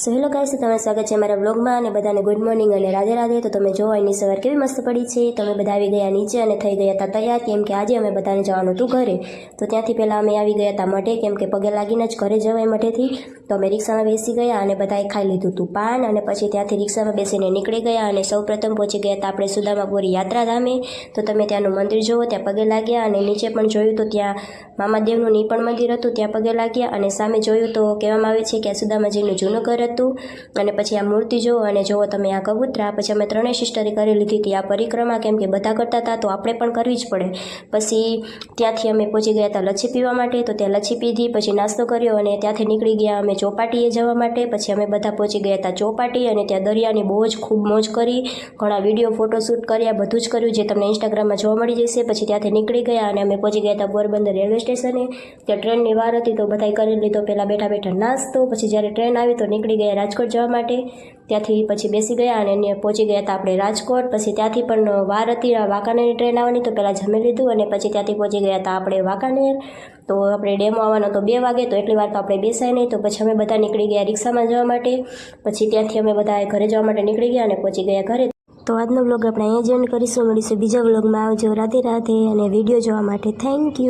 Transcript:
So hello guys, તમારું સ્વાગત છે અમારા વ્લોગમાં અને બધાને ગુડ મોર્નિંગ અને રાધે રાધે। તો તમે જો અહીંની સવાર કેવી મસ્ત પડી છે। તમે બધા આવી ગયા નીચે અને થઈ ગયા હતા તૈયાર, કેમ કે આજે અમે બધાને જવાનું હતું ઘરે। તો ત્યાંથી પહેલાં અમે આવી ગયા હતા મઢે, કેમ કે પગે લાગીને જ ઘરે જવાય મઢેથી। તો અમે રિક્ષામાં બેસી ગયા અને બધાએ ખાઈ લીધું હતું પાન, અને પછી ત્યાંથી રિક્ષામાં બેસીને નીકળી ગયા અને સૌ પ્રથમ પહોંચી ગયા હતા આપણે સુદામાપુરી યાત્રાધામે। તો તમે ત્યાંનું મંદિર જુઓ, ત્યાં પગે લાગ્યા, અને નીચે પણ જોયું તો ત્યાં મામાદેવનું ની પણ મંદિર હતું, ત્યાં પગે લાગ્યા। અને સામે જોયું તો કહેવામાં આવે છે કે આ સુદામાજીનું જૂનું ઘર હતું। અને પછી આ મૂર્તિ જુઓ, અને જુઓ તમે આ કબૂતરા। પછી અમે ત્રણેય સિસ્ટરે કરી લીધી હતી આ પરિક્રમા, કેમ કે બધા કરતા હતા તો આપણે પણ કરવી જ પડે। પછી ત્યાંથી અમે પહોંચી ગયા હતા લચ્છી પીવા માટે, તો ત્યાં લચ્છી પીધી, પછી નાસ્તો કર્યો અને ત્યાંથી નીકળી ગયા અમે ચોપાટીએ જવા માટે। પછી અમે બધા પહોંચી ગયા હતા ચોપાટી, અને ત્યાં દરિયાની બહુ જ ખૂબ મોજ કરી, ઘણા વિડીયો ફોટોશૂટ કર્યા, બધું જ કર્યું જે તમને ઇન્સ્ટાગ્રામમાં જોવા મળી જશે। પછી ત્યાંથી નીકળી ગયા અને અમે પહોંચી ગયા હતા પોરબંદર રેલવે સ્ટેશને। ત્યાં ટ્રેનની વાર હતી તો બધાએ કરી લીધો પહેલાં બેઠા બેઠા નાસ્તો। પછી જ્યારે ટ્રેન આવી તો નીકળી ગયા રાજકોટ જવા માટે। ત્યાંથી પછી બેસી ગયા અને પહોંચી ગયા હતા આપણે રાજકોટ। પછી ત્યાંથી પણ વાર હતી વાંકાનેરની ટ્રેન આવવાની, તો પહેલાં જમી લીધું અને પછી ત્યાંથી પહોંચી ગયા હતા આપણે વાંકાનેર। તો આપણે ડેમો આવવાનો તો 2 વાગે, તો એટલી વાર તો આપણે બેસાય નહીં, તો પછી અમે બધા નીકળી ગયા રિક્ષામાં જવા માટે। પછી ત્યાંથી અમે બધા ઘરે જવા માટે નીકળી ગયા અને પહોંચી ગયા ઘરે। તો આજનો વ્લોગ આપણે અહીંયા જ એન્ડ કરીશું, મળીશું બીજા વ્લોગમાં। આવજો, રાધે રાધે, અને વિડીયો જોવા માટે થેન્ક યુ।